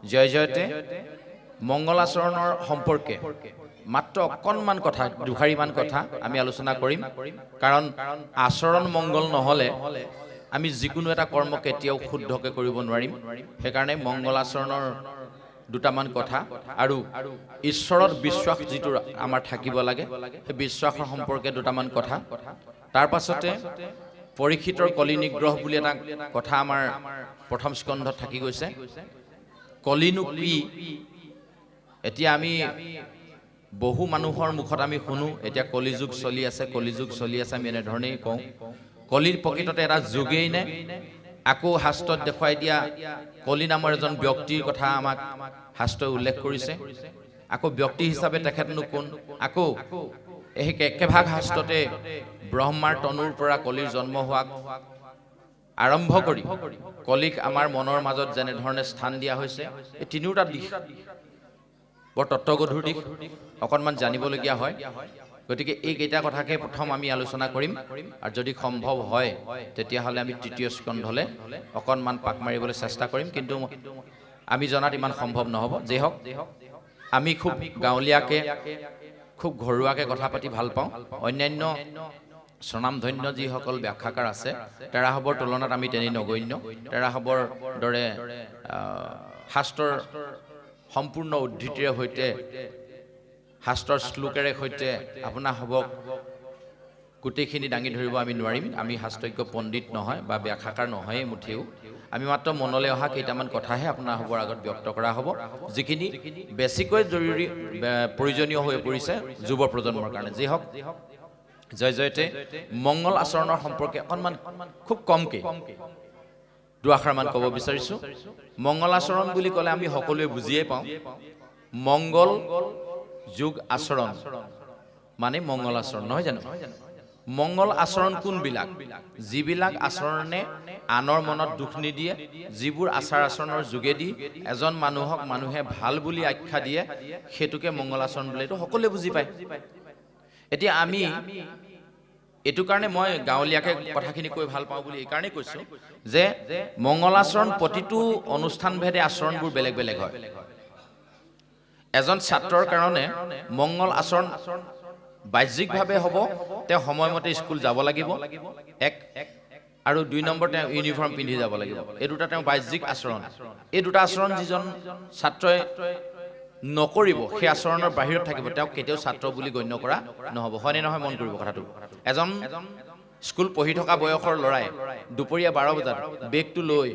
জয় জয়তে মংগল আচৰণৰ সম্পৰ্কে মাত্ৰ অকণমান কথা দুখাৰিমান কথা আমি আলোচনা কৰিম কাৰণ আচৰণ মংগল নহ'লে আমি যিকোনো এটা কৰ্ম কেতিয়াও শুদ্ধকৈ কৰিব নোৱাৰিম সেইকাৰণে মংগল আচৰণৰ দুটামান কথা আৰু ঈশ্বৰৰ বিশ্বাস যিটো আমাৰ থাকিব লাগে সেই বিশ্বাসৰ সম্পৰ্কে দুটামান কথা তাৰ পাছতে পৰীক্ষিতৰ কলি নিগ্ৰহ বুলি এটা কথা আমাৰ প্ৰথম স্কন্ধত থাকি গৈছে কলিনো কি এতিয়া আমি বহু মানুহৰ মুখত আমি শুনো এতিয়া কলিযুগ চলি আছে আমি এনেধৰণেই কওঁ কলিৰ প্ৰকৃততে এটা যুগেই নে আকৌ শাস্ত্ৰত দেখুৱাই দিয়া কলি নামৰ এজন ব্যক্তিৰ কথা আমাক শাস্ত্ৰই উল্লেখ কৰিছে আকৌ ব্যক্তি হিচাপে তেখেতনো কোন আকৌ এই একেভাগ শাস্ত্ৰতে ব্ৰহ্মাৰ তনুৰ পৰা কলিৰ জন্ম হোৱাক আৰম্ভ কৰি কলিক আমাৰ মনৰ মাজত যেনেধৰণে স্থান দিয়া হৈছে এই তিনিওটা দিশ বৰ তত্ত্বগধুৰ দিশ অকণমান জানিবলগীয়া হয় গতিকে এইকেইটা কথাকে প্ৰথম আমি আলোচনা কৰিম আৰু যদি সম্ভৱ হয় তেতিয়াহ'লে আমি তৃতীয় স্কন্ধলৈ অকণমান পাক মাৰিবলৈ চেষ্টা কৰিম কিন্তু আমি জনাত ইমান সম্ভৱ নহ'ব যি হওক আমি খুব গাঁৱলীয়াকৈ খুব ঘৰুৱাকৈ কথা পাতি ভাল পাওঁ অন্যান্য স্বনামধন্য যিসকল ব্যাখ্যাকাৰ আছে তেৰাসৱৰ তুলনাত আমি তেনেই নগণ্য তেৰাসৱৰ দৰে শাস্ত্ৰৰ সম্পূৰ্ণ উদ্ধৃতিৰে সৈতে শাস্ত্ৰৰ শ্লোকেৰে সৈতে আপোনাৰ হ'বক গোটেইখিনি দাঙি ধৰিব আমি নোৱাৰিম আমি শাস্ত্ৰজ্ঞ পণ্ডিত নহয় বা ব্যাখ্যাকাৰ নহয়েই মুঠেও আমি মাত্ৰ মনলৈ অহা কেইটামান কথাহে আপোনাৰ হ'বৰ আগত ব্যক্ত কৰা হ'ব যিখিনি বেছিকৈ জৰুৰী প্ৰয়োজনীয় হৈ পৰিছে যুৱ প্ৰজন্মৰ কাৰণে যি হওক জয় জয়তে মংগল আচৰণৰ সম্পৰ্কে অকণমান খুব কমকৈ দুআষাৰমান ক'ব বিচাৰিছোঁ মংগল আচৰণ বুলি ক'লে আমি সকলোৱে বুজিয়েই পাওঁ মংগল যোগ আচৰণ মানে মংগল আচৰণ নহয় জানো মংগল আচৰণ কোনবিলাক যিবিলাক আচৰণে আনৰ মনত দুখ নিদিয়ে যিবোৰ আচাৰ আচৰণৰ যোগেদি এজন মানুহক মানুহে ভাল বুলি আখ্যা দিয়ে সেইটোকে মংগল আচৰণ বুলি এইটো সকলোৱে বুজি পায় এতিয়া আমি এইটো কাৰণে মই গাঁৱলীয়াকৈ কথাখিনি কৈ ভাল পাওঁ বুলি এইকাৰণেই কৈছোঁ যে মংগল আচৰণ প্ৰতিটো অনুষ্ঠান ভেদে আচৰণবোৰ বেলেগ বেলেগ হয় এজন ছাত্ৰৰ কাৰণে মংগল আচৰণ বাহ্যিকভাৱে হ'ব তেওঁ সময়মতে স্কুল যাব লাগিব এক আৰু ২ নম্বৰ তেওঁ ইউনিফৰ্ম পিন্ধি যাব লাগিব এই দুটা তেওঁ বাহ্যিক আচৰণ এই দুটা আচৰণ যিজন ছাত্ৰই নকৰিব সেই আচৰণৰ বাহিৰত থাকিব তেওঁক কেতিয়াও ছাত্ৰ বুলি গণ্য কৰা নহ'ব হয়নে নহয় মন কৰিব কথাটো এজন স্কুল পঢ়ি থকা বয়সৰ ল'ৰাই দুপৰীয়া ১২ বজাত বেগটো লৈ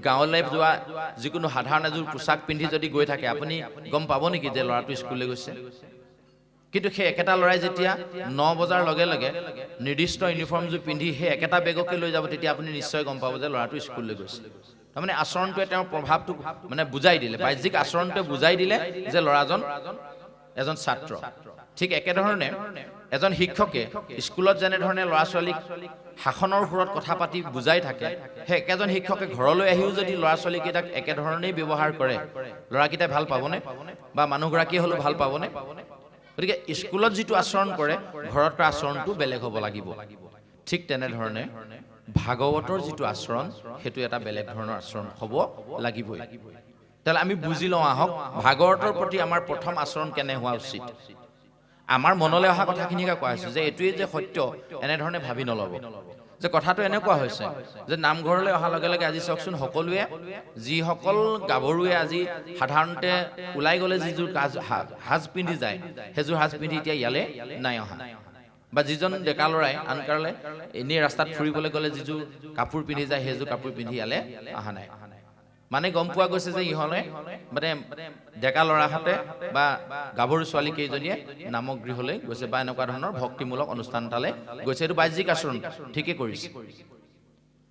গাঁৱলৈ যোৱা যিকোনো সাধাৰণ এযোৰ পোছাক পিন্ধি যদি গৈ থাকে আপুনি গম পাব নেকি যে ল'ৰাটো স্কুললৈ গৈছে কিন্তু সেই একেটা ল'ৰাই যেতিয়া ৯ বজাৰ লগে লগে নিৰ্দিষ্ট ইউনিফৰ্মযোৰ পিন্ধি সেই একেটা বেগকে লৈ যাব তেতিয়া আপুনি নিশ্চয় গম পাব যে ল'ৰাটো স্কুললৈ গৈছে তাৰমানে আচৰণটোৱে তেওঁৰ প্ৰভাৱটো মানে বুজাই দিলে বাহ্যিক আচৰণটোৱে বুজাই দিলে যে ল'ৰাজন এজন ছাত্ৰ ঠিক একেধৰণে এজন শিক্ষকে স্কুলত যেনেধৰণে ল'ৰা ছোৱালীক শাসনৰ সুৰত কথা পাতি বুজাই থাকে সেই একেজন শিক্ষকে ঘৰলৈ আহিও যদি ল'ৰা ছোৱালীকেইটাক একেধৰণেই ব্যৱহাৰ কৰে ল'ৰাকেইটাই ভাল পাবনে বা মানুহগৰাকীয়ে হ'লেও ভাল পাবনে গতিকে স্কুলত যিটো আচৰণ কৰে ঘৰত কৰা আচৰণটো বেলেগ হ'ব লাগিব ঠিক তেনেধৰণে ভাগৱতৰ যিটো আচৰণ সেইটো এটা বেলেগ ধৰণৰ আচৰণ হ'ব লাগিবই তেতিয়াহ'লে আমি বুজি লওঁ আহক ভাগৱতৰ প্ৰতি আমাৰ প্ৰথম আচৰণ কেনে হোৱা উচিত আমাৰ মনলৈ অহা কথাখিনিকে কোৱা হৈছে যে এইটোৱেই যে সত্য এনেধৰণে ভাবি নল'ব যে কথাটো এনেকুৱা হৈছে যে নামঘৰলৈ অহাৰ লগে লগে আজি চাওকচোন সকলোৱে যিসকল গাভৰুৱে আজি সাধাৰণতে ওলাই গ'লে যিযোৰ সাজ পিন্ধি যায় সেইযোৰ সাজ পিন্ধি এতিয়া ইয়ালৈ নাই অহা বা যিজন ডেকা ল'ৰাই আনকালে এনেই ৰাস্তাত ফুৰিবলৈ গ'লে যিযোৰ কাপোৰ পিন্ধি যায় সেইযোৰ কাপোৰ পিন্ধি ইয়ালৈ অহা নাই মানে গম পোৱা গৈছে যে ইহঁতে মানে ডেকা ল'ৰাহঁতে বা গাভৰু ছোৱালী কেইজনীয়ে নামক গৃহলৈ গৈছে বা এনেকুৱা ধৰণৰ ভক্তিমূলক অনুষ্ঠান এটালৈ গৈছে এইটো বাহ্যিক আচৰণ ঠিকেই কৰিছে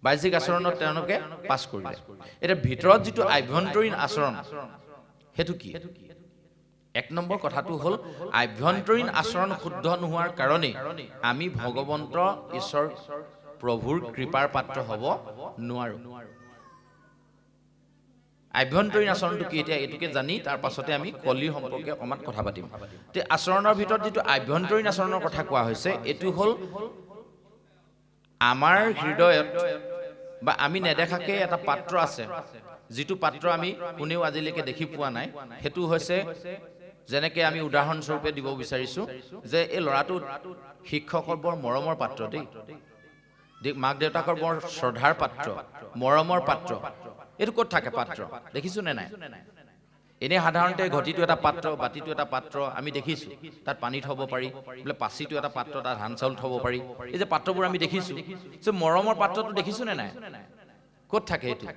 বাহ্যিক আচৰণত তেওঁলোকে পাছ কৰিলে এতিয়া ভিতৰত যিটো আভ্যন্তৰীণ আচৰণ সেইটো কি ১ নম্বৰ কথাটো হ'ল আভ্যন্তৰীণ আচৰণ শুদ্ধ নোহোৱাৰ কাৰণেই আমি ভগৱন্ত ঈশ্বৰ প্ৰভুৰ কৃপাৰ পাত্ৰ হ'ব নোৱাৰোঁ আভ্যন্তৰীণ আচৰণটো কি এতিয়া এইটোকে জানি তাৰ পাছতে আমি কলিৰ সম্পৰ্কে অকণমান কথা পাতিম তে আচৰণৰ ভিতৰত যিটো আভ্যন্তৰীণ আচৰণৰ কথা কোৱা হৈছে এইটো হ'ল আমাৰ হৃদয়ত বা আমি নেদেখাকৈ এটা পাত্ৰ আছে যিটো পাত্ৰ আমি কোনেও আজিলৈকে দেখি পোৱা নাই হেতু হৈছে যেনেকৈ আমি উদাহৰণস্বৰূপে দিব বিচাৰিছো যে এই ল'ৰাটো শিক্ষকৰ বৰ মৰমৰ পাত্ৰ দেই মাক দেউতাকৰ বৰ শ্ৰদ্ধাৰ পাত্ৰ মৰমৰ পাত্ৰ এইটো ক'ত থাকে পাত্ৰ দেখিছো নে নাই এনে সাধাৰণতে ঘটিটো এটা পাত্ৰ বাতিটো এটা পাত্ৰ আমি দেখিছো তাত পানী থব পাৰি বোলে পাচিটো এটা পাত্ৰ তাত ধান চাউল থব পাৰি এই যে পাত্ৰবোৰ আমি দেখিছো যে মৰমৰ পাত্ৰটো দেখিছো নে নাই ক'ত থাকে এইটো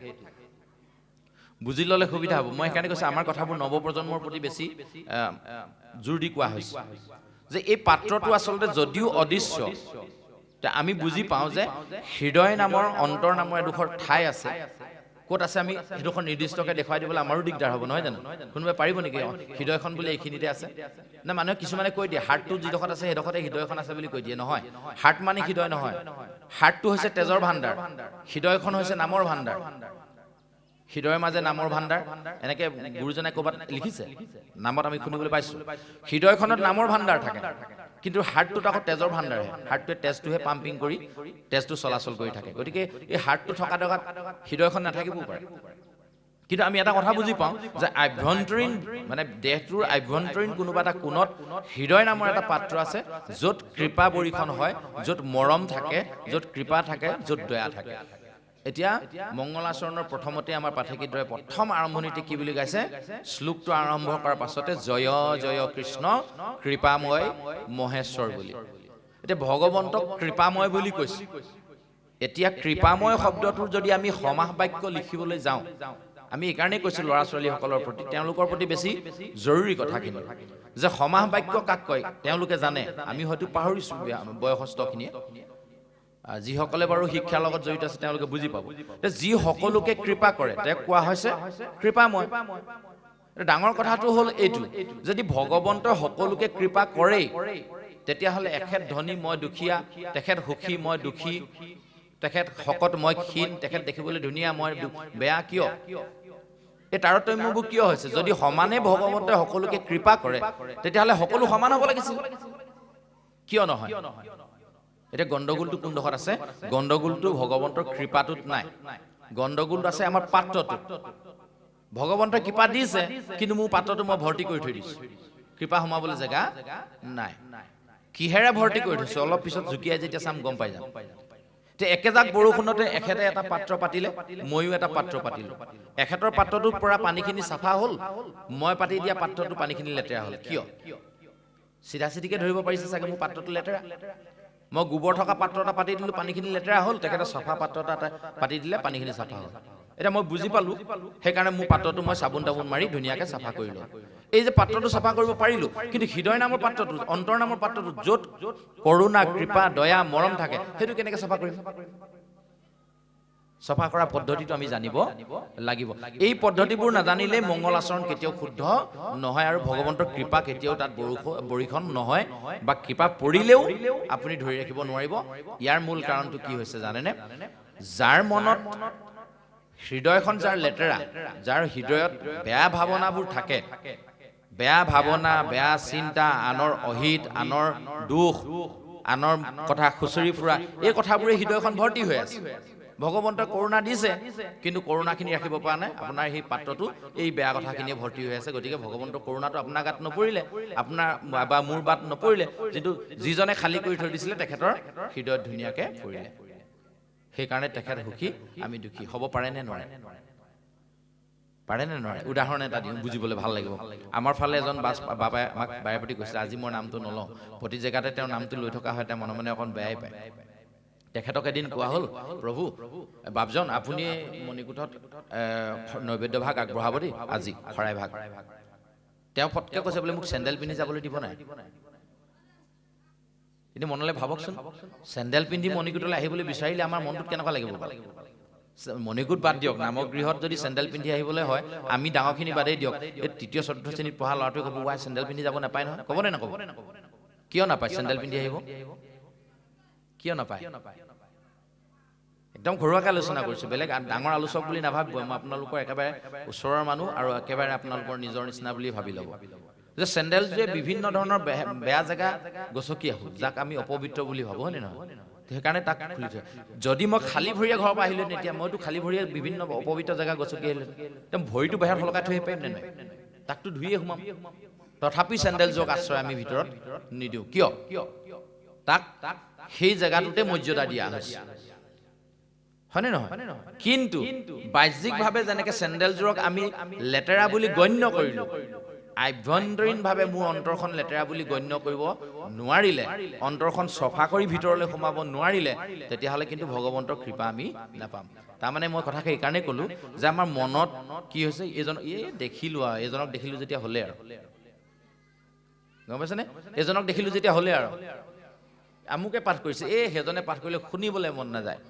বুজি ল'লে সুবিধা হ'ব মই সেইকাৰণে কৈছো আমাৰ কথাবোৰ নৱপ্ৰজন্মৰ প্ৰতি বেছি জোৰ দি কোৱা হৈছে যে এই পাত্ৰটো আচলতে যদিও অদৃশ্য আমি বুজি পাওঁ যে হৃদয় নামৰ অন্তৰ নামৰ এডোখৰ ঠাই আছে ক'ত আছে আমি সেইডোখৰ নিৰ্দিষ্টকৈ দেখুৱাই দিবলৈ আমাৰো দিগদাৰ হ'ব নহয় জানো কোনোবাই পাৰিব নেকি হৃদয়খন বুলি এইখিনিতে আছে না মানুহে কিছুমানে কৈ দিয়ে হাৰ্টটো যিডোখৰত আছে সেইডোখৰতে হৃদয়খন আছে বুলি কৈ দিয়ে নহয় হাৰ্ট মানে হৃদয় নহয় হাৰ্টটো হৈছে তেজৰ ভাণ্ডাৰ হৃদয়খন হৈছে নামৰ ভাণ্ডাৰ হৃদয়ৰ মাজে নামৰ ভাণ্ডাৰ এনেকৈ গুৰুজনাই ক'ৰবাত লিখিছে নামত আমি শুনিবলৈ পাইছোঁ হৃদয়খনত নামৰ ভাণ্ডাৰ থাকে কিন্তু হাৰ্টটোত আকৌ তেজৰ ভাণ্ডাৰ হাৰ্টটোৱে তেজটোহে পাম্পিং কৰি তেজটো চলাচল কৰি থাকে গতিকে এই হাৰ্টটো থকা জেগাত হৃদয়খন নাথাকিবও পাৰে কিন্তু আমি এটা কথা বুজি পাওঁ যে আভ্যন্তৰীণ মানে দেহটোৰ আভ্যন্তৰীণ কোনোবা এটা কোণত হৃদয় নামৰ এটা পাত্ৰ আছে য'ত কৃপা বৰিখন হয় য'ত মৰম থাকে য'ত কৃপা থাকে য'ত দয়া থাকে এতিয়া মংগলাচৰণৰ প্ৰথমতে আমাৰ পাঠকীদ্বয়ে প্ৰথম আৰম্ভণিতে কি বুলি গাইছে শ্লোকটো আৰম্ভ কৰাৰ পাছতে জয় জয় কৃষ্ণ কৃপাময় মহেশ্বৰ বুলি এতিয়া ভগৱন্তক কৃপাময় বুলি কৈছে এতিয়া কৃপাময় শব্দটোৰ যদি আমি সমাস বাক্য লিখিবলৈ যাওঁ আমি এইকাৰণেই কৈছোঁ ল'ৰা ছোৱালীসকলৰ প্ৰতি তেওঁলোকৰ প্ৰতি বেছি জৰুৰী কথাখিনি যে সমাস বাক্য কাক কয় তেওঁলোকে জানে আমি হয়তো পাহৰিছোঁ বয়সস্থখিনিয়ে যিসকলে বাৰু শিক্ষাৰ লগত জড়িত আছে তেওঁলোকে বুজি পাব যি সকলোকে কৃপা কৰে তেওঁক কোৱা হৈছে কৃপাময় ডাঙৰ কথাটো হ'ল এইটো যদি ভগৱন্তই সকলোকে কৃপা কৰেই তেতিয়াহ'লে এখেত ধনী মই দুখীয়া তেখেত সুখী মই দুখী তেখেত শকত মই ক্ষীণ তেখেত দেখিবলৈ ধুনীয়া মই বেয়া কিয় এই তাৰতম্যবোৰ কিয় হৈছে যদি সমানে ভগৱন্তই সকলোকে কৃপা কৰে তেতিয়াহ'লে সকলো সমান হ'ব লাগিছিল কিয় নহয় এতিয়া গণ্ডগোলটো কোন ডোখৰত আছে গণ্ডগোলটো ভগৱন্তৰ কৃপাটোত নাই গণ্ডগোলটো আছে আমাৰ পাত্ৰটোত ভগৱন্তই কৃপা দিছে কিন্তু মোৰ পাত্ৰটো মই ভৰ্তি কৰি থৈ দিছোঁ কৃপা সোমাবলৈ জেগা নাই কিহেৰে ভৰ্তি কৰি থৈছোঁ অলপ পিছত জুকিয়াই যেতিয়া চাম গম পাই যাম এতিয়া একেজাক বৰষুণতে এখেতে এটা পাত্ৰ পাতিলে ময়ো এটা পাত্ৰ পাতিলোঁ এখেতৰ পাত্ৰটোৰ পৰা পানীখিনি চাফা হ'ল মই পাতি দিয়া পাত্ৰটো পানীখিনি লেতেৰা হ'ল কিয় চিধা চিধিকে ধৰিব পাৰিছে চাগে মোৰ পাত্ৰটো লেতেৰা মই গোবৰ থকা পাত্ৰ এটা পাতি দিলোঁ পানীখিনি লেতেৰা হ'ল তেখেতে চফা পাত্ৰ এটা পাতি দিলে পানীখিনি চাফা হ'ল এতিয়া মই বুজি পালোঁ সেইকাৰণে মোৰ পাত্ৰটো মই চাবোন তাবোন মাৰি ধুনীয়াকৈ চাফা কৰিলোঁ এই যে পাত্ৰটো চাফা কৰিব পাৰিলোঁ কিন্তু হৃদয় নামৰ পাত্ৰটো অন্তৰ নামৰ পাত্ৰটো য'ত কৰুণা কৃপা দয়া মৰম থাকে সেইটো কেনেকৈ চাফা কৰিম চাফা কৰা পদ্ধতিটো আমি জানিব লাগিব এই পদ্ধতিবোৰ নাজানিলে মংগল আচৰণ কেতিয়াও শুদ্ধ নহয় আৰু ভগৱন্তৰ কৃপা কেতিয়াও তাত বৰিখন নহয় বা কৃপা পৰিলেও আপুনি ধৰি ৰাখিব নোৱাৰিব ইয়াৰ মূল কাৰণটো কি হৈছে জানেনে যাৰ মনত হৃদয়খন যাৰ লেতেৰা যাৰ হৃদয়ত বেয়া ভাৱনাবোৰ থাকে বেয়া ভাৱনা বেয়া চিন্তা আনৰ অহিত আনৰ দুখ আনৰ কথা খুচৰি ফুৰা এই কথাবোৰে হৃদয়খন ভৰ্তি হৈ আছে ভগৱন্তই কৰোণা দিছে কিন্তু কৰোণাখিনি ৰাখিব পৰা নাই আপোনাৰ সেই পাত্ৰটো এই বেয়া কথাখিনিয়ে ভৰ্তি হৈ আছে গতিকে ভগৱন্তৰ কৰোণাটো আপোনাৰ গাত নপৰিলে আপোনাৰ বা মোৰ গাত নপৰিলে কিন্তু যিজনে খালী কৰি থৈ দিছিলে তেখেতৰ হৃদয়ত ধুনীয়াকৈ পৰিলে সেইকাৰণে তেখেত সুখী আমি দুখী হ'ব পাৰে নে নোৱাৰে উদাহৰণ এটা দিওঁ বুজিবলৈ ভাল লাগিব আমাৰ ফালে এজন বাবাই আমাক বাৰে প্ৰতি কৈছিলে আজি মই নামটো নলওঁ প্ৰতি জেগাতে তেওঁৰ নামটো লৈ থকা হয় তেওঁ মনে মনে অকণ বেয়াই পায় তেখেতক এদিন কোৱা হ'ল প্ৰভু বাপজন আপুনি মণিকূটত নৈবেদ্য ভাগ আগবঢ়াব দেই আজি শৰাই ভাগ তেওঁ ফটকৈ কৈছে বোলে মোক চেণ্ডেল পিন্ধি যাবলৈ দিব নাই কিন্তু মনলৈ ভাবকচোন চেণ্ডেল পিন্ধি মণিকূটলৈ আহিবলৈ বিচাৰিলে আমাৰ মনটোত কেনেকুৱা লাগিব মণিকূট বাদ দিয়ক নামগৃহত যদি চেণ্ডেল পিন্ধি আহিবলৈ হয় আমি ডাঙৰখিনি বাদেই দিয়ক এই তৃতীয় চতুৰ্থ শ্ৰেণীত পঢ়া ল'ৰাটোৱে ক'ব ৱাই চেণ্ডেল পিন্ধি যাব নাপায় নহয় ক'বনে নক'ব কিয় নাপায় চেণ্ডেল পিন্ধি আহিব কিয় নাপায় একদম ঘৰুৱাকৈ আলোচনা কৰিছোঁ বেলেগ ডাঙৰ আলোচক বুলি নাভাবিব মই আপোনালোকৰ একেবাৰে ওচৰৰ মানুহ আৰু একেবাৰে আপোনালোকৰ নিজৰ নিচিনা বুলি ভাবি ল'ব যে চেণ্ডেলটোৱে বিভিন্ন ধৰণৰ বেয়া জেগা গচকি আহোঁ যাক আমি অপবিত্ৰ বুলি ভাবোঁ হয়নে নহয় সেইকাৰণে তাক খুলি থয় যদি মই খালী ভৰিয়ে ঘৰৰ পৰা আহিলোঁ এতিয়া মইতো খালী ভৰিয়ে বিভিন্ন অপবিত্ৰ জেগা গছকি আহিলোঁ একদম ভৰিটো বাহিৰত সলকাই থৈ পাৰিম নে নহয় তাকতো ধুইয়ে সোমাম তথাপি চেণ্ডেলযোৰক আশ্ৰয় আমি ভিতৰত নিদিওঁ কিয় তাক সেই জেগাটোতে মৰ্যাদা দিয়া হৈছে হয়নে নহয় কিন্তু বাহ্যিকভাৱে যেনেকৈ চেণ্ডেলযোৰক আমি লেতেৰা বুলি গণ্য কৰিলোঁ আভ্যন্তৰীণভাৱে মোৰ অন্তৰখন লেতেৰা বুলি গণ্য কৰিব নোৱাৰিলে অন্তৰখন চফা কৰি ভিতৰলৈ সোমাব নোৱাৰিলে তেতিয়াহ'লে কিন্তু ভগৱন্তৰ কৃপা আমি নাপাম তাৰমানে মই কথাকে সেইকাৰণে ক'লোঁ যে আমাৰ মনত কি হৈছে এইজনক দেখিলোঁ আৰু এইজনক দেখিলোঁ যেতিয়া হ'লে আৰু গম পাইছেনে এইজনক দেখিলোঁ যেতিয়া হ'লে আৰু আমুকে পাঠ কৰিছে সেইজনে পাঠ কৰিলে শুনিবলৈ মন নাযায়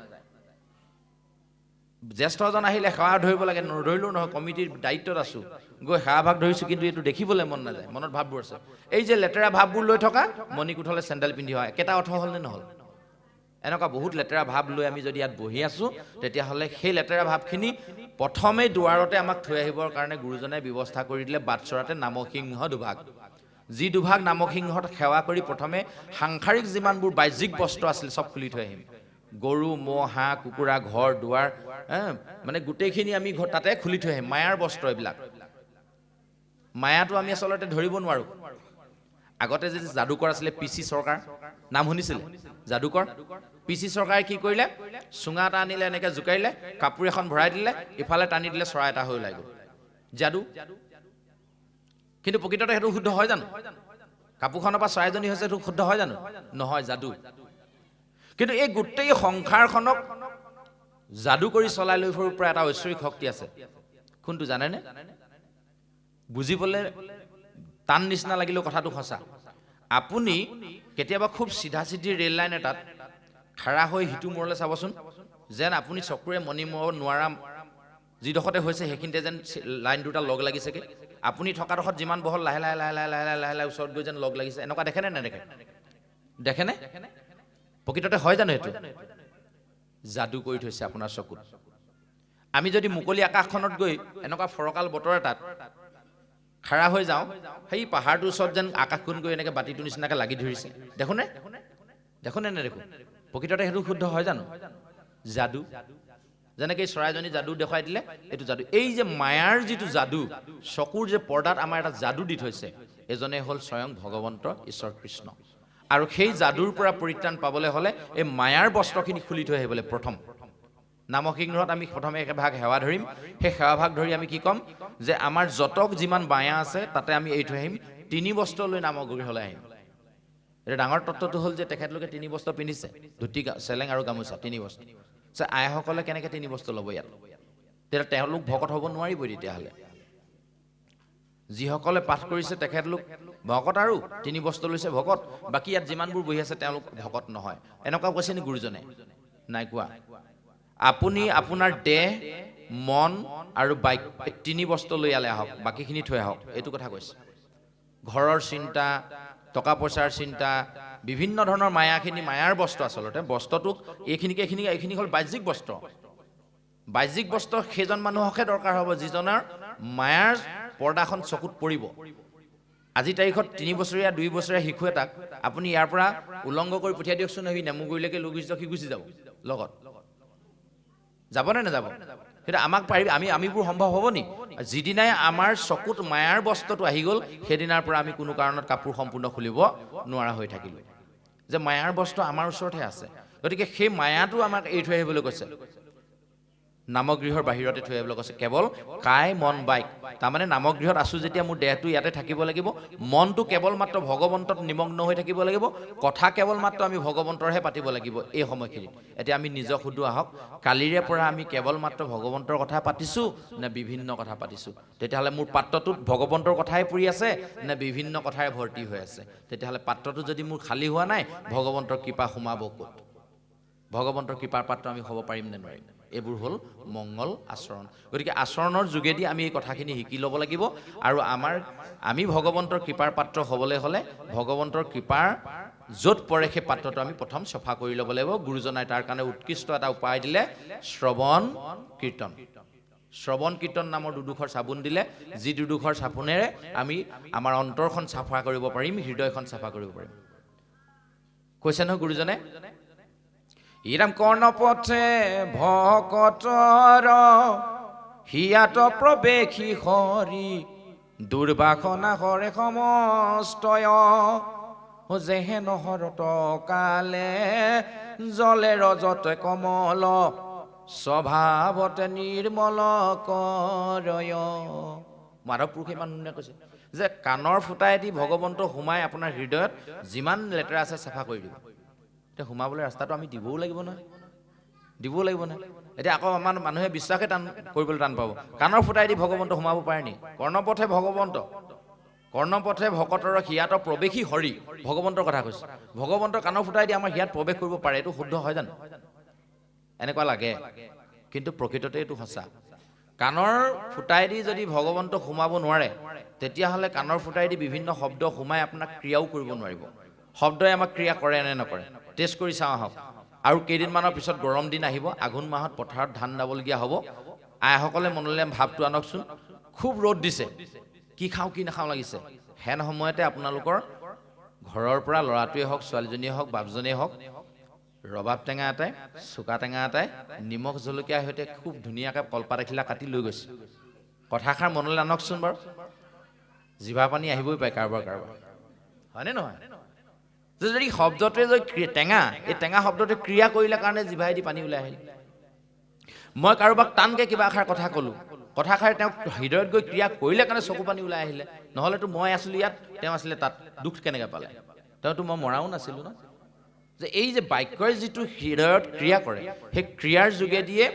জ্যেষ্ঠজন আহিলে সেৱা ধৰিব লাগে নধৰিলেও নহয় কমিটিৰ দায়িত্বত আছোঁ গৈ সেৱাভাগ ধৰিছোঁ কিন্তু এইটো দেখিবলৈ মন নাযায় মনত ভাৱবোৰ আছে এই যে লেতেৰা ভাৱবোৰ লৈ থকা মণিকোঠলৈ চেণ্ডেল পিন্ধি হয় একেটা অৰ্থ হ'ল নে নহ'ল এনেকুৱা বহুত লেতেৰা ভাৱ লৈ আমি যদি ইয়াত বহি আছোঁ তেতিয়াহ'লে সেই লেতেৰা ভাৱখিনি প্ৰথমেই দুৱাৰতে আমাক থৈ আহিবৰ কাৰণে গুৰুজনাই ব্যৱস্থা কৰি দিলে বাটচৰাতে নামসিংহ দুভাগ যি দুভাগ নামসিংহত সেৱা কৰি প্ৰথমে সাংসাৰিক যিমানবোৰ বাহ্যিক বস্ত্ৰ আছিল চব খুলি থৈ আহিম গৰু ম'হ হাঁহ কুকুৰা ঘৰ দুৱাৰ মানে গোটেইখিনি আমি তাতে খুলি থৈ আহিম মায়াৰ বস্ত্ৰ এইবিলাক মায়াটো আমি আচলতে ধৰিব নোৱাৰোঁ আগতে যে যাদুকৰ আছিলে পিচি চৰকাৰ নাম শুনিছিলে যাদুকৰ পিচি চৰকাৰে কি কৰিলে চুঙা এটা আনিলে এনেকৈ জোকাৰিলে কাপোৰ এখন ভৰাই দিলে ইফালে টানি দিলে চৰাই এটা হৈ ওলাই গ'ল যাদু কিন্তু প্ৰকৃততে সেইটো শুদ্ধ হয় জানো কাপোৰখনৰ পৰা চৰাইজনী হৈছে সেইটো শুদ্ধ হয় জানো নহয় যাদু কিন্তু এই গোটেই সংসাৰখনক যাদু কৰি চলাই লৈ ফুৰিব পৰা এটা ঐশ্বৰিক শক্তি আছে কোনটো জানেনে বুজিবলৈ টান নিচিনা লাগিলেও কথাটো সঁচা আপুনি কেতিয়াবা খুব চিধা চিধি ৰেল লাইন এটাত খাৰা হৈ সিটো মূৰলৈ চাবচোন যেন আপুনি চকুৰে মণিব নোৱাৰা যিডোখৰতে হৈছে সেইখিনিতে যেন লাইন দুটা লগ লাগিছেগৈ আপুনি থকাডোখৰত যিমান বহল লাহে লাহে লাহে লাহে লাহে লাহে লাহে ওচৰত গৈ যেন লগ লাগিছে এনেকুৱা দেখেনে নেদেখে দেখেনে প্ৰকৃততে হয় জানো সেইটো যাদু কৰি থৈছে আপোনাৰ চকুত আমি যদি মুকলি আকাশখনত গৈ এনেকুৱা ফৰকাল বতৰ এটাত খাৰা হৈ যাওঁ সেই পাহাৰটোৰ ওচৰত যেন আকাশখন গৈ এনেকৈ বাতিটোৰ নিচিনাকৈ লাগি ধৰিছে দেখোনে দেখোনে নেদেখোঁ প্ৰকৃততে সেইটো শুদ্ধ হয় জানো যাদু যেনেকৈ চৰাইজনী যাদু দেখুৱাই দিলে এইটো যাদু এই যে মায়াৰ যিটো যাদু চকুৰ যে পৰ্দাত আমাৰ এটা যাদু দি থৈছে এজনে হ'ল স্বয়ং ভগৱন্ত ঈশ্বৰ কৃষ্ণ আৰু সেই যাদুৰ পৰা পৰিত্ৰাণ পাবলৈ হ'লে এই মায়াৰ বস্ত্ৰখিনি খুলি থৈ আহিবলৈ প্ৰথম নামসিংহত আমি প্ৰথমে একেভাগ সেৱা ধৰিম সেই সেৱাভাগ ধৰি আমি কি ক'ম যে আমাৰ যতক যিমান মায়া আছে তাতে আমি এৰি থৈ আহিম 3 বস্ত্ৰ লৈ নামগৃহলৈ আহিম এটা ডাঙৰ তত্ত্বটো হ'ল যে তেখেতলোকে 3 বস্ত্ৰ পিন্ধিছে ধুতি চেলেং আৰু গামোচা 3 বস্ত্ৰ আইসকলে কেনেকৈ 3 বস্ত্ৰ ল'ব ইয়াত তেতিয়া তেওঁলোক ভকত হ'ব নোৱাৰিব তেতিয়াহ'লে যিসকলে পাঠ কৰিছে তেখেতলোক ভকত আৰু 3 বস্ত্ৰ লৈছে ভকত বাকী ইয়াত যিমানবোৰ বহি আছে তেওঁলোক ভকত নহয় এনেকুৱা কৈছে নি গুৰুজনে নাই কোৱা আপুনি আপোনাৰ দেহ মন আৰু বাইক 3 বস্ত্ৰ লৈ ইয়ালৈ আহক বাকীখিনি থৈ আহক এইটো কথা কৈছে ঘৰৰ চিন্তা টকা পইচাৰ চিন্তা বিভিন্ন ধৰণৰ মায়াখিনি মায়াৰ বস্ত্ৰ আচলতে বস্ত্ৰটোক এইখিনি হ'ল বাহ্যিক বস্ত্ৰ সেইজন মানুহকহে দৰকাৰ হ'ব যিজনৰ মায়াৰ পৰ্দাখন চকুত পৰিব আজি তাৰিখত 3 বছৰীয়া 2 বছৰীয়া শিশু এটাক আপুনি ইয়াৰ পৰা উলংঘ কৰি পঠিয়াই দিয়কচোন সি নেমুগুৰিলৈকে লৈ গৈছে সি গুচি যাব লগত যাবনে নাযাব কিন্তু আমাক পাৰিব আমিবোৰ সম্ভৱ হ'ব নি যিদিনাই আমাৰ চকুত মায়াৰ বস্ত্ৰটো আহি গ'ল সেইদিনাৰ পৰা আমি কোনো কাৰণত কাপোৰ সম্পূৰ্ণ খুলিব নোৱাৰা হৈ থাকিলোঁ যে মায়াৰ বস্ত্ৰ আমাৰ ওচৰতহে আছে গতিকে সেই মায়াটো আমাক এৰি থৈ আহিবলৈ কৈছে নামগৃহৰ বাহিৰতে থৈ আহিবলৈ কৈছে কেৱল কায় মন বাইক তাৰমানে নামগৃহত আছোঁ যেতিয়া মোৰ দেহটো ইয়াতে থাকিব লাগিব মনটো কেৱল মাত্ৰ ভগৱন্তত নিমগ্ন হৈ থাকিব লাগিব কথা কেৱল মাত্ৰ আমি ভগৱন্তৰহে পাতিব লাগিব এই সময়খিনিত এতিয়া আমি নিজক সুধো আহক কালিৰে পৰা আমি কেৱল মাত্ৰ ভগৱন্তৰ কথা পাতিছোঁ নে বিভিন্ন কথা পাতিছোঁ তেতিয়াহ'লে মোৰ পাত্ৰটোত ভগৱন্তৰ কথাই পৰি আছে নে বিভিন্ন কথাৰে ভৰ্তি হৈ আছে তেতিয়াহ'লে পাত্ৰটো যদি মোৰ খালী হোৱা নাই ভগৱন্তৰ কৃপা সোমাব ক'ত ভগৱন্তৰ কৃপাৰ পাত্ৰ আমি হ'ব পাৰিম নে নোৱাৰিম এইবোৰ হ'ল মংগল আচৰণ গতিকে আচৰণৰ যোগেদি আমি এই কথাখিনি শিকি ল'ব লাগিব আৰু আমি ভগৱন্তৰ কৃপাৰ পাত্ৰ হ'বলৈ হ'লে ভগৱন্তৰ কৃপাৰ য'ত পৰে সেই পাত্ৰটো আমি প্ৰথম চফা কৰি ল'ব লাগিব গুৰুজনাই তাৰ কাৰণে উৎকৃষ্ট এটা উপায় দিলে শ্ৰৱণ কীৰ্তন নামৰ 2 চাবোন দিলে যি 2 চাবোনেৰে আমি আমাৰ অন্তৰখন চাফা কৰিব পাৰিম হৃদয়খন চাফা কৰিব পাৰিম কৈছে নহয় গুৰুজনে ইৰাম কৰ্ণপথে ভকতৰ হিয়াত প্ৰৱেশী হৰি দুৰ্বাসনা হৰে সমস্তয় যেহে নহৰত কালে জলে ৰজতে কমল স্বভাৱতে নিৰ্মল কৰয়। মাধৱ পুৰুষে ইমান ধুনীয়া কৈছে যে কাণৰ ফুটাইদি ভগৱন্ত সোমাই আপোনাৰ হৃদয়ত যিমান লেতেৰা আছে চাফা কৰি দিব। এতিয়া সোমাবলৈ ৰাস্তাটো আমি দিবও লাগিব নহয়, দিবও লাগিব নহয়। এতিয়া আকৌ আমাৰ মানুহে বিশ্বাসে টান কৰিবলৈ টান পাব। কাণৰ ফুটাইদি ভগৱন্ত সোমাব পাৰে নি? কৰ্ণপথে ভগৱন্ত, কৰ্ণপথে ভকতৰ হিয়াত প্ৰৱেশী হৰি, ভগৱন্তৰ কথা কৈছে। ভগৱন্তৰ কাণৰ ফুটাইদি আমাৰ হিয়াত প্ৰৱেশ কৰিব পাৰে, এইটো শুদ্ধ হয় জানো? এনেকুৱা লাগে, কিন্তু প্ৰকৃততে এইটো সঁচা। কাণৰ ফুটাইদি যদি ভগৱন্ত সোমাব নোৱাৰে, তেতিয়াহ'লে কাণৰ ফুটাইদি বিভিন্ন শব্দ সোমাই আপোনাক ক্ৰিয়াও কৰিব নোৱাৰিব। শব্দই আমাক ক্ৰিয়া কৰে নে নকৰে টেষ্ট কৰি চাওঁ আহক। আৰু কেইদিনমানৰ পিছত গৰম দিন আহিব, আঘোণ মাহত পথাৰত ধান দাবলগীয়া হ'ব। আইসকলে মনলৈ ভাৱটো আনকচোন, খুব ৰ'দ দিছে, কি খাওঁ কি নাখাওঁ লাগিছে। হেন সময়তে আপোনালোকৰ ঘৰৰ পৰা ল'ৰাটোৱে হওক, ছোৱালীজনীয়ে হওক, বাপজনীয়ে হওক, ৰবাব টেঙা এটাই, চুকা টেঙা এটাই, নিমখ জলকীয়াৰ সৈতে খুব ধুনীয়াকৈ কলপাত এখিলা কাটি লৈ গৈছে। কথাষাৰ মনলৈ আনকচোন বাৰু, জিভা পানী আহিবই পাৰে কাৰোবাৰ কাৰোবাৰ, হয়নে নহয়? যদি শব্দটোৱে যদি টেঙা, এই টেঙা শব্দটোৱে ক্ৰিয়া কৰিলে কাৰণে জিভাইদি পানী ওলাই আহিল। মই কাৰোবাক টানকৈ কিবা এষাৰ কথা ক'লোঁ, কথাষাৰে তেওঁক হৃদয়ত গৈ ক্ৰিয়া কৰিলে কাৰণে চকু পানী ওলাই আহিলে। নহ'লেতো মই আছিলোঁ ইয়াত, তেওঁ আছিলে তাত, দুখ কেনেকৈ পালে? তেওঁতো মই মৰাও নাছিলোঁ ন। যে এই যে বাক্যই যিটো হৃদয়ত ক্ৰিয়া কৰে, সেই ক্ৰিয়াৰ যোগেদিয়ে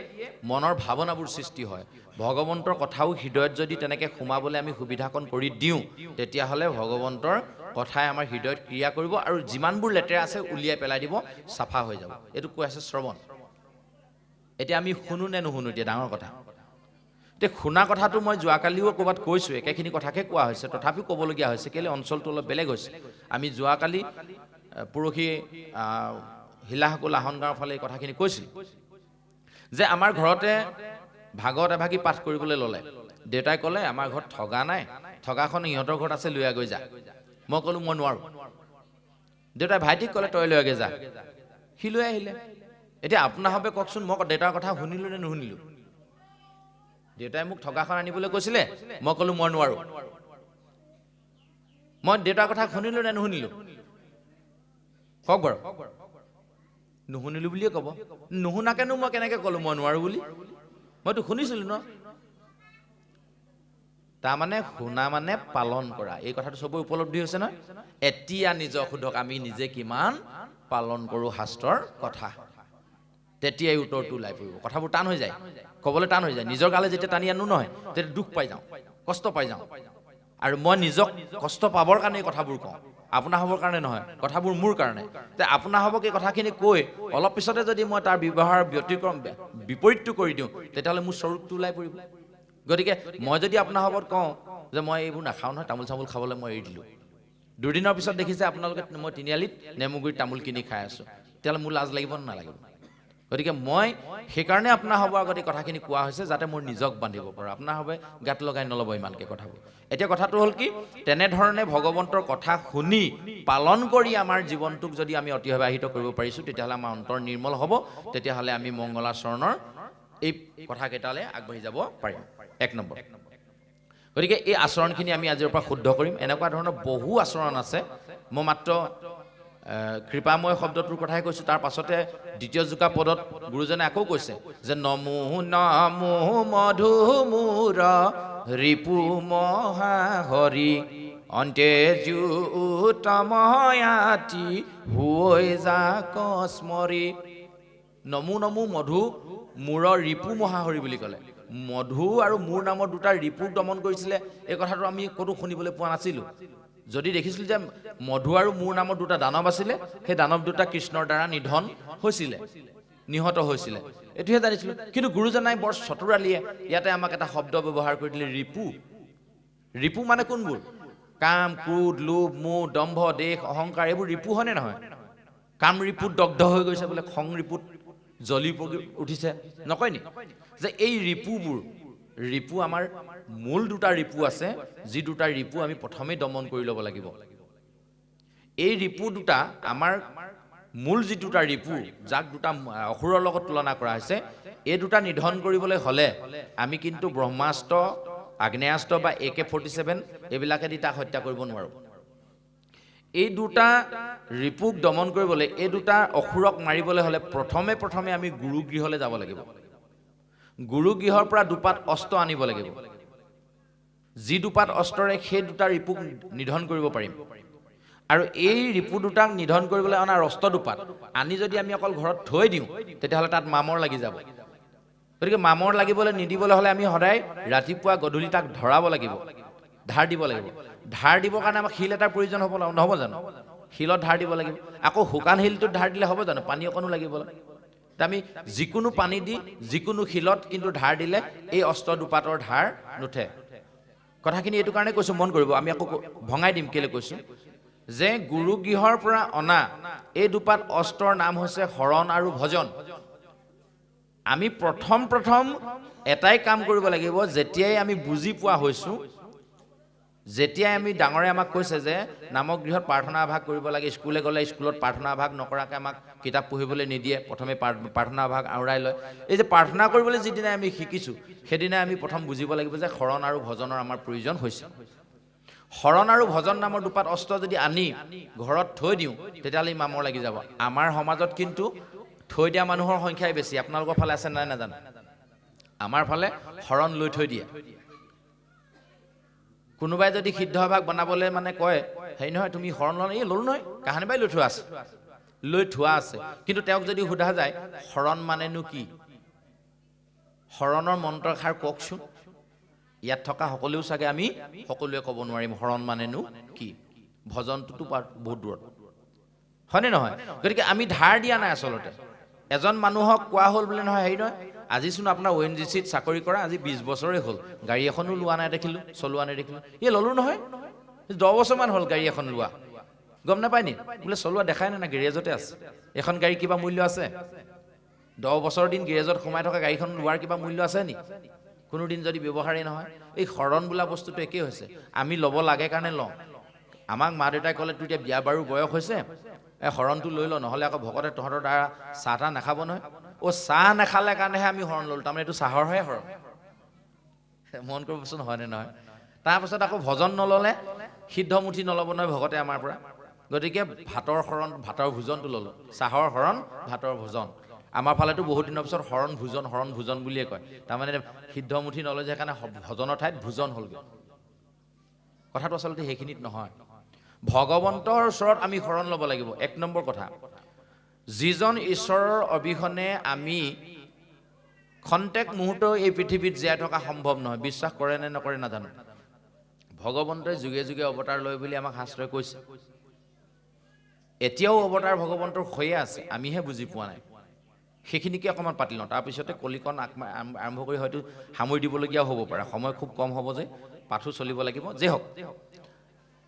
মনৰ ভাৱনাবোৰ সৃষ্টি হয়। ভগৱন্তৰ কথাও হৃদয়ত যদি তেনেকৈ সোমাবলৈ আমি সুবিধাকণ কৰি দিওঁ, তেতিয়াহ'লে ভগৱন্তৰ কথাই আমাৰ হৃদয়ত ক্ৰিয়া কৰিব আৰু যিমানবোৰ লেতেৰা আছে উলিয়াই পেলাই দিব, চাফা হৈ যাব। এইটো কৈ আছে শ্ৰৱণ। এতিয়া আমি শুনো নে নুশুনো, এতিয়া ডাঙৰ কথা। এতিয়া শুনা কথাটো মই যোৱাকালিও ক'ৰবাত কৈছোঁ, একেখিনি কথাকে কোৱা হৈছে, তথাপিও ক'বলগীয়া হৈছে, কেলৈ অঞ্চলটো অলপ বেলেগ হৈছে। আমি যোৱাকালি পৰহি হিলাসকল আহন গাঁৱৰ ফালে এই কথাখিনি কৈছিল যে আমাৰ ঘৰতে ভাগত এভাগি পাঠ কৰিবলৈ ল'লে। দেউতাই ক'লে আমাৰ ঘৰত ঠগা নাই, ঠগাখন ইহঁতৰ ঘৰত আছে, লৈ গৈ যা। মই ক'লোঁ মই নোৱাৰোঁ। দেউতাই ভাইটিক ক'লে তই লৈ আগে যা, সি লৈ আহিলে। এতিয়া আপোনাৰভাৱে কওকচোন, মই দেউতাৰ কথা শুনিলোঁ নে নুশুনিলোঁ? দেউতাই মোক ঠগাখন আনিবলৈ কৈছিলে, মই ক'লোঁ মই নোৱাৰোঁ। মই দেউতাৰ কথা শুনিলোঁ নে নুশুনিলোঁ? কওক বাৰু। নুশুনিলোঁ বুলিয়ে ক'ব। নুশুনাকেনো মই কেনেকৈ ক'লোঁ মই নোৱাৰোঁ বুলি? মইতো শুনিছিলোঁ ন। তাৰমানে শুনা মানে পালন কৰা, এই কথাটো চবৰে উপলব্ধি হৈছে নহয়। এতিয়া নিজক সোধক, আমি নিজে কিমান পালন কৰোঁ শাস্ত্ৰৰ কথা, তেতিয়াই উত্তৰটো ওলাই পৰিব। কথাবোৰ টান হৈ যায়, ক'বলৈ টান হৈ যায়। নিজৰ গালে যেতিয়া টানি আনো নহয়, তেতিয়া দুখ পাই যাওঁ, কষ্ট পাই যাওঁ। আৰু মই নিজক কষ্ট পাবৰ কাৰণে এই কথাবোৰ কওঁ, আপোনাৰ হ'বৰ কাৰণে নহয়, কথাবোৰ মোৰ কাৰণে। যে আপোনাৰ হ'বক এই কথাখিনি কৈ অলপ পিছতে যদি মই তাৰ ব্যৱহাৰ ব্যতিক্ৰম বিপৰীতটো কৰি দিওঁ, তেতিয়াহ'লে মোৰ স্বৰূপটো ওলাই পৰিব। গতিকে মই যদি আপোনাৰ হ'বত কওঁ যে মই এইবোৰ নাখাওঁ নহয়, তামোল চামোল খাবলৈ মই এৰি দিলোঁ, দুদিনৰ পিছত দেখিছে আপোনালোকে মই তিনিআলিত নেমুগুৰিত তামোল কিনি খাই আছোঁ, তেতিয়াহ'লে মোৰ লাজ লাগিব নে নালাগিব? গতিকে মই সেইকাৰণে আপোনাৰ হ'ব আগতে কথাখিনি কোৱা হৈছে, যাতে মোৰ নিজক বান্ধিব পাৰোঁ। আপোনাৰ হবে গাত লগাই নল'ব ইমানকৈ কথাবোৰ। এতিয়া কথাটো হ'ল কি, তেনেধৰণে ভগৱন্তৰ কথা শুনি পালন কৰি আমাৰ জীৱনটোক যদি আমি অতিবাহিত কৰিব পাৰিছোঁ, তেতিয়াহ'লে আমাৰ অন্তৰ নিৰ্মল হ'ব। তেতিয়াহ'লে আমি মংগলাচৰণৰ এই কথাকেইটালৈ আগবাঢ়ি যাব পাৰিম। এক নম্বৰ। গতিকে এই আচৰণখিনি আমি আজিৰ পৰা শুদ্ধ কৰিম। এনেকুৱা ধৰণৰ বহু আচৰণ আছে। মই মাত্ৰ কৃপাময় শব্দটোৰ কথাই কৈছোঁ। তাৰ পাছতে দ্বিতীয় জোকা পদত গুৰুজনে আকৌ কৈছে যে নমো নমো মধু মূৰ ৰিপু মহাহৰি অন্তে জুতময়াতি হৈ যা কস্মৰি। নমো নমো মধু মূৰৰ ৰিপু মহাহৰি বুলি ক'লে। মধু আৰু মূৰ নামৰ দুটা ৰিপুক দমন কৰিছিলে, এই কথাটো আমি ক'তো শুনিবলৈ পোৱা নাছিলোঁ। যদি দেখিছিলোঁ যে মধু আৰু মূৰ নামৰ দুটা দানৱ আছিলে, সেই দানৱ দুটা কৃষ্ণৰ দ্বাৰা নিধন হৈছিলে, নিহত হৈছিলে, এইটোহে জানিছিলোঁ। কিন্তু গুৰুজনাই বৰ চতুৰালিয়ে ইয়াতে আমাক এটা শব্দ ব্যৱহাৰ কৰি দিলে, ৰিপু। ৰিপু মানে কোনবোৰ? কাম, ক্ৰোধ, লোভ, মোহ, দম্ভ, দেশ, অহংকাৰ, এইবোৰ ৰিপু হয়নে নহয়? কাম ৰিপুত দগ্ধ হৈ গৈছে বোলে, খং ৰিপুত জ্বলি পগি উঠিছে, নকয় নি? যে এই ৰিপুবোৰ, ৰিপু আমাৰ মূল দুটা ৰিপু আছে, যি দুটা ৰিপু আমি প্ৰথমেই দমন কৰি ল'ব লাগিব। এই ৰিপু দুটা আমাৰ মূল যি দুটা ৰিপু যাক দুটা অসুৰৰ লগত তুলনা কৰা হৈছে এই দুটা নিধন কৰিবলৈ হ'লে আমি কিন্তু ব্ৰহ্মাস্ত্ৰ আগ্নেয়াস্ত্ৰ বা AK-47 এইবিলাকেদি তাক হত্যা কৰিব নোৱাৰোঁ এই দুটা ৰিপুক দমন কৰিবলৈ এই দুটা অসুৰক মাৰিবলৈ হ'লে প্ৰথমে আমি গুৰুগৃহলৈ যাব লাগিব গুৰুগৃহৰ পৰা দুপাত অস্ত্ৰ আনিব লাগিব যি দুপাত অস্ত্ৰৰে সেই দুটা ৰিপুক নিধন কৰিব পাৰিম আৰু এই ৰিপু দুটাক নিধন কৰিবলৈ অনা অস্ত্ৰ দুপাত আনি যদি আমি অকল ঘৰত থৈ দিওঁ তেতিয়াহ'লে তাত মামৰ লাগি যাব গতিকে মামৰ লাগিবলৈ নিদিবলৈ হ'লে আমি সদায় ৰাতিপুৱা গধূলি তাক ধৰাব লাগিব ধাৰ দিব লাগিব ধাৰ দিবৰ কাৰণে আমাক শিল এটাৰ প্ৰয়োজন নহ'ব জানো শিলত ধাৰ দিব লাগিব আকৌ শুকান শিলটোত ধাৰ দিলে হ'ব জানো পানী অকণো লাগিব আমি যিকোনো পানী দি যিকোনো শিলত কিন্তু ধাৰ দিলে এই অস্ত্ৰ দুপাতৰ ধাৰ নুঠে কথাখিনি এইটো কাৰণে কৈছোঁ মন কৰিব আমি আকৌ ভঙাই দিম কেলৈ কৈছোঁ যে গুৰুগৃহৰ পৰা অনা এই দুপাত অস্ত্ৰৰ নাম হৈছে হৰণ আৰু ভজন আমি প্ৰথম এটাই কাম কৰিব লাগিব যেতিয়াই আমি বুজি পোৱা হৈছোঁ যেতিয়াই আমি ডাঙৰে আমাক কৈছে যে নামক গৃহত প্ৰাৰ্থনা আভাস কৰিব লাগে স্কুলে গ'লে স্কুলত প্ৰাৰ্থনা আভাস নকৰাকৈ আমাক কিতাপ পঢ়িবলৈ নিদিয়ে প্ৰথমে প্ৰাৰ্থনা আভাস আওৰাই লয় এই যে প্ৰাৰ্থনা কৰিবলৈ যিদিনা আমি শিকিছোঁ সেইদিনা আমি প্ৰথম বুজিব লাগিব যে শৰণ আৰু ভজনৰ আমাৰ প্ৰয়োজন হৈছে শৰণ আৰু ভজন নামৰ দুপাত অস্ত্ৰ যদি আনি ঘৰত থৈ দিওঁ তেতিয়াহ'লে মামৰ লাগি যাব আমাৰ সমাজত কিন্তু থৈ দিয়া মানুহৰ সংখ্যাই বেছি আপোনালোকৰ ফালে আছে নাই নাজানো আমাৰ ফালে শৰণ লৈ থৈ দিয়ে কোনোবাই যদি সিদ্ধাভাগ বনাবলৈ মানে কয় হেৰি নহয় তুমি শৰণ ল'লে এই ল'লো নহয় কাহানি বাই লৈ থোৱা আছে কিন্তু তেওঁক যদি সোধা যায় শৰণ মানেনো কি শৰণৰ মন্ত্ৰষাৰ কওকচোন ইয়াত থকা সকলেও চাগে আমি সকলোৱে ক'ব নোৱাৰিম শৰণ মানেনো কি ভজনটোতো বহুত দূৰত হয়নে নহয় গতিকে আমি ধাৰ দিয়া নাই আচলতে এজন মানুহক কোৱা হ'ল বোলে নহয় হেৰি নহয় আজিচোন আপোনাৰ ONGCত চাকৰি কৰা আজি 20 বছৰেই হ'ল গাড়ী এখনো লোৱা নাই দেখিলোঁ চলোৱা নাই দেখিলোঁ এই ল'লোঁ নহয় 10 বছৰমান হ'ল গাড়ী এখন লোৱা গম নাপায় নি বোলে চলোৱা দেখাই নাই না গেৰেজতে আছে এখন গাড়ী কিবা মূল্য আছে 10 বছৰ দিন গেৰেজত সোমাই থকা গাড়ীখন লোৱাৰ কিবা মূল্য আছে নি কোনো দিন যদি ব্যৱহাৰেই নহয় এই শৰণ বোলা বস্তুটো একেই হৈছে আমি ল'ব লাগে কাৰণে লওঁ আমাক মা দেউতাই ক'লে তোৰ এতিয়া বিয়া বাৰু বয়স হৈছে এই শৰণটো লৈ ল নহ'লে আকৌ ভকতে তহঁতৰ দ্বাৰা চাহ তাহ নাখাব নহয় চাহ নাখালে কাৰণেহে আমি শৰণ ল'লোঁ তাৰমানে এইটো চাহৰহে শৰণ মন কৰিবচোন হয়নে নহয় তাৰপাছত আকৌ ভজন নল'লে সিদ্ধমুঠি নল'ব নহয় ভকতে আমাৰ পৰা গতিকে ভাতৰ শৰণ ভাতৰ ভোজনটো ল'লোঁ চাহৰ শৰণ ভাতৰ ভোজন আমাৰ ফালেতো বহুত দিনৰ পিছত শৰণ ভোজন বুলিয়ে কয় তাৰমানে সিদ্ধমুঠি নলয় যে সেইকাৰণে ভজনৰ ঠাইত ভোজন হ'লগৈ কথাটো আচলতে সেইখিনিত নহয় ভগৱন্তৰ ওচৰত আমি শৰণ ল'ব লাগিব 1 নম্বৰ কথা যিজন ঈশ্বৰৰ অবিহনে আমি খন্তেক মুহূৰ্ত এই পৃথিৱীত জীয়াই থকা সম্ভৱ নহয় বিশ্বাস কৰে নে নকৰে নাজানো ভগৱন্তই যুগে যুগে অৱতাৰ লয় বুলি আমাক শাস্ত্ৰই কৈছে এতিয়াও অৱতাৰ ভগৱন্তৰ হৈয়ে আছে আমিহে বুজি পোৱা নাই সেইখিনিকে অকণমান পাতি লওঁ তাৰপিছতে কলিকণ আৰম্ভ কৰি হয়তো সামৰি দিবলগীয়াও হ'ব পাৰে সময় খুব কম হ'ব যে পাঠো চলিব লাগিব যে হওক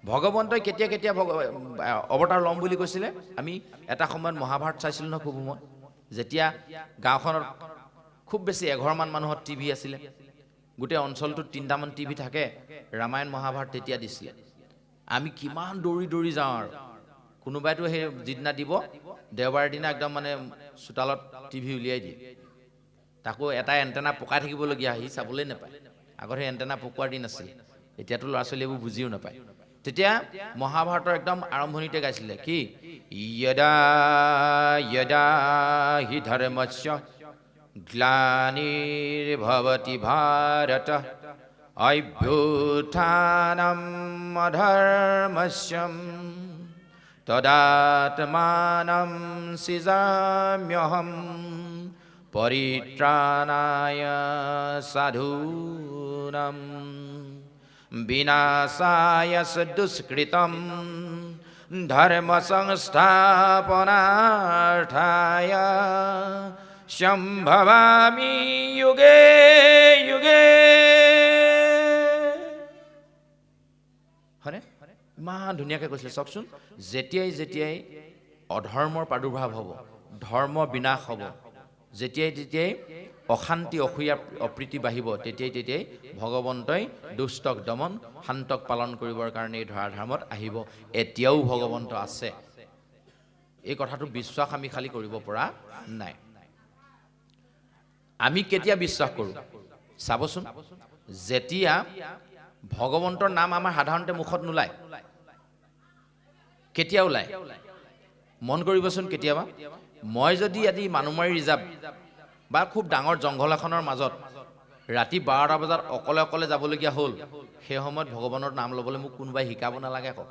ভগৱন্তই কেতিয়া অৱতাৰ ল'ম বুলি কৈছিলে আমি এটা সময়ত মহাভাৰত চাইছিলোঁ নহয় খুব সময় যেতিয়া গাঁওখনত খুব বেছি 11মান মানুহৰ টিভি আছিলে গোটেই অঞ্চলটোত 3টামান টিভি থাকে ৰামায়ণ মহাভাৰত তেতিয়া দিছিলে আমি কিমান দৌৰি যাওঁ আৰু কোনোবাইতো সেই যিদিনা দিব দেওবাৰৰ দিনা একদম মানে চোতালত টিভি উলিয়াই দিয়ে তাকো এটা এণ্টেনা পকাই থাকিবলগীয়া সি চাবলৈ নাপায় আগত সেই এণ্টেনা পকোৱাৰ দিন আছিল এতিয়াতো ল'ৰা ছোৱালীবোৰ বুজিও নাপায় তেতিয়া মহাভাৰতৰ একদম আৰম্ভণিতে গাইছিলে কি য়দা য়দা হি ধৰ্মস্য গ্লানিৰ্ভৱতি ভাৰত অভ্যুত্থানম অধৰ্মস্য তদাত্মানম সৃজাম্যহম পৰিত্ৰাণায় সাধূনাম বিনাশায় দুষ্কৃতম ধৰ্ম সংস্থাপনাৰ্থায় সম্ভৱামি যুগে যুগে হয়নে ইমান ধুনীয়াকৈ কৈছিলে চাওকচোন যেতিয়াই অধৰ্মৰ প্ৰাদুৰ্ভাৱ হ'ব ধৰ্ম বিনাশ হ'ব যেতিয়াই অশান্তি অসূয়া অপ্ৰীতি বাঢ়িব তেতিয়াই ভগৱন্তই দুষ্টক দমন শান্তক পালন কৰিবৰ কাৰণে এই ধৰাধামত আহিব এতিয়াও ভগৱন্ত আছে এই কথাটো বিশ্বাস আমি খালি কৰিব পৰা নাই আমি কেতিয়া বিশ্বাস কৰোঁ চাবচোন যেতিয়া ভগৱন্তৰ নাম আমাৰ সাধাৰণতে মুখত নোলায় কেতিয়া ওলায় মন কৰিবচোন কেতিয়াবা মই যদি আজি মানুহমাৰী ৰিজাৰ্ভ বা খুব ডাঙৰ জংঘল এখনৰ মাজত ৰাতি 12টা বজাত অকলে অকলে যাবলগীয়া হ'ল সেই সময়ত ভগৱানৰ নাম ল'বলৈ মোক কোনোবাই শিকাব নালাগে আকৌ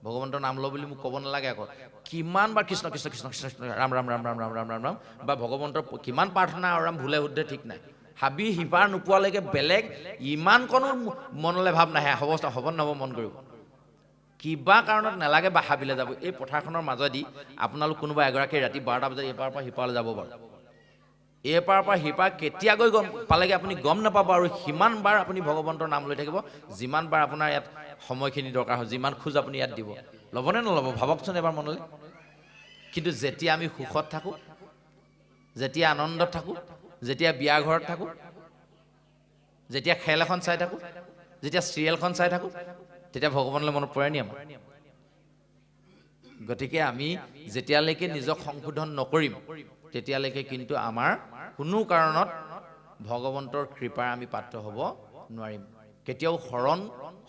ভগৱন্তৰ নাম ল বুলি মোক ক'ব নালাগে আকৌ কিমান বাৰ কৃষ্ণ কৃষ্ণ কৃষ্ণ কৃষ্ণ ৰাম ৰাম ৰাম ৰাম ৰাম ৰাম ৰাম ৰাম বা ভগৱন্তৰ কিমান প্ৰাৰ্থনা আৰু ৰাম ভুলে শুদ্ধে ঠিক নাই হাবি হিপাৰ নোপোৱালৈকে বেলেগ ইমান কোনো মনলৈ ভাৱ নাহে হ'ব নহ'ব মন কৰিব কিবা কাৰণত নালাগে বা হাবিলে যাব এই পথাৰখনৰ মাজেদি আপোনালোক কোনোবা এগৰাকী ৰাতি 12টা বজাত এপাৰৰ পৰা সিপাৰলৈ যাব বাৰু এপাৰৰ পৰা সিপাৰ কেতিয়া গৈ গম পালেগে আপুনি গম নাপাব আৰু সিমান বাৰ আপুনি ভগৱন্তৰ নাম লৈ থাকিব যিমান বাৰ আপোনাৰ ইয়াত সময়খিনি দৰকাৰ হয় যিমান খোজ আপুনি ইয়াত দিব ল'বনে নল'ব ভাবকচোন এবাৰ মনলৈ কিন্তু যেতিয়া আমি সুখত থাকোঁ যেতিয়া আনন্দত থাকোঁ যেতিয়া বিয়া ঘৰত থাকোঁ যেতিয়া খেল এখন চাই থাকোঁ যেতিয়া চিৰিয়েলখন চাই থাকোঁ তেতিয়া ভগৱানলৈ মনত পৰে নি আমাৰ গতিকে আমি যেতিয়ালৈকে নিজক সংশোধন নকৰিম তেতিয়ালৈকে কিন্তু আমাৰ কোনো কাৰণত ভগৱন্তৰ কৃপাৰ আমি পাত্ৰ হ'ব নোৱাৰিম কেতিয়াও শৰণ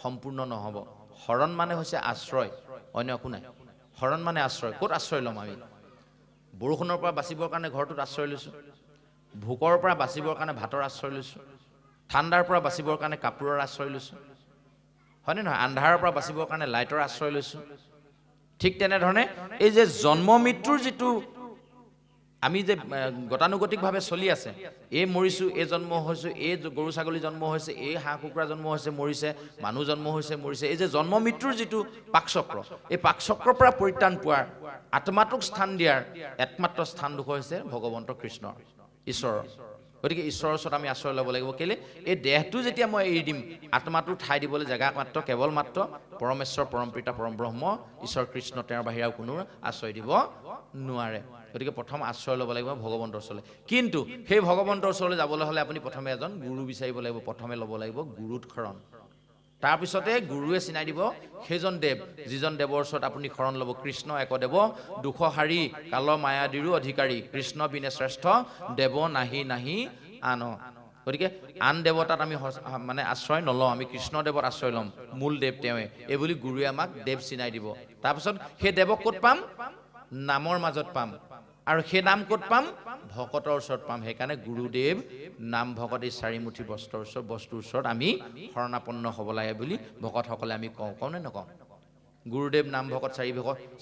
সম্পূৰ্ণ নহ'ব শৰণ মানে হৈছে আশ্ৰয় অন্য একো নাই শৰণ মানে আশ্ৰয় ক'ত আশ্ৰয় ল'ম আমি বৰষুণৰ পৰা বাচিবৰ কাৰণে ঘৰটোত আশ্ৰয় লৈছোঁ ভোকৰ পৰা বাচিবৰ কাৰণে ভাতৰ আশ্ৰয় লৈছোঁ ঠাণ্ডাৰ পৰা বাচিবৰ কাৰণে কাপোৰৰ আশ্ৰয় লৈছোঁ হয়নে নহয় আন্ধাৰৰ পৰা বাচিবৰ কাৰণে লাইটৰ আশ্ৰয় লৈছোঁ ঠিক তেনেধৰণে এই যে জন্ম মৃত্যুৰ যিটো আমি যে গতানুগতিকভাৱে চলি আছে এই মৰিছোঁ এই জন্ম হৈছোঁ এই গৰু ছাগলী জন্ম হৈছে এই হাঁহ কুকুৰা জন্ম হৈছে মৰিছে মানুহ জন্ম হৈছে মৰিছে এই যে জন্ম মৃত্যুৰ যিটো পাকচক্ৰ এই পাকচক্ৰৰ পৰা পৰিত্ৰাণ পোৱাৰ আত্মাটোক স্থান দিয়াৰ একমাত্ৰ স্থানডোখৰ হৈছে ভগৱন্ত কৃষ্ণ ঈশ্বৰৰ গতিকে ঈশ্বৰৰ ওচৰত আমি আশ্ৰয় ল'ব লাগিব কেলে এই দেহটো যেতিয়া মই এৰি দিম আত্মাটো ঠাই দিবলৈ জেগা মাত্ৰ কেৱল মাত্ৰ পৰমেশ্বৰ পৰমপিতা পৰম ব্ৰহ্ম ঈশ্বৰ কৃষ্ণ তেওঁৰ বাহিৰে আৰু কোনো আশ্ৰয় দিব নোৱাৰে গতিকে প্ৰথম আশ্ৰয় ল'ব লাগিব ভগৱন্তৰ ওচৰলৈ কিন্তু সেই ভগৱন্তৰ ওচৰলৈ যাবলৈ হ'লে আপুনি প্ৰথমে এজন গুৰু বিচাৰিব লাগিব প্ৰথমে ল'ব লাগিব গুৰুত শৰণ তাৰপিছতে গুৰুৱে চিনাই দিব সেইজন দেৱ যিজন দেৱৰ ওচৰত আপুনি শৰণ ল'ব কৃষ্ণ একদেৱ দুখহাৰী কাল মায়াদিৰো অধিকাৰী কৃষ্ণ বিনে শ্ৰেষ্ঠ দেৱ নাহি নাহি আন গতিকে আন দেৱতাত আমি মানে আশ্ৰয় নলওঁ আমি কৃষ্ণ দেৱত আশ্ৰয় ল'ম মূল দেৱ তেওঁৱে এই বুলি গুৰুৱে আমাক দেৱ চিনাই দিব তাৰপিছত সেই দেৱক ক'ত পাম নামৰ মাজত পাম আৰু সেই নাম ক'ত পাম ভকতৰ ওচৰত পাম সেইকাৰণে গুৰুদেৱ নাম ভকত এই চাৰিমুঠি বস্তুৰ ওচৰত আমি শৰণাপন্ন হ'ব লাগে বুলি ভকতসকলে আমি কওঁ নে নকওঁ গুৰুদেৱ নাম ভকত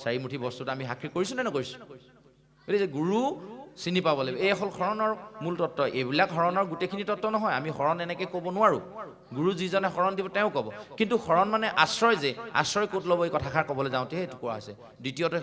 চাৰিমুঠি বস্তুত আমি সাক্ষী কৰিছোঁ নে নকৰিছোঁ গতিকে গুৰু চিনি পাব লাগিব এই হ'ল শৰণৰ মূল তত্ত্ব এইবিলাক শৰণৰ গোটেইখিনি তত্ত্ব নহয় আমি শৰণ এনেকৈ ক'ব নোৱাৰোঁ গুৰু যিজনে শৰণ দিব তেওঁ ক'ব কিন্তু শৰণ মানে আশ্ৰয় যে আশ্ৰয় ক'ত ল'ব এই কথাষাৰ ক'বলৈ যাওঁতে সেইটো কোৱা হৈছে দ্বিতীয়তে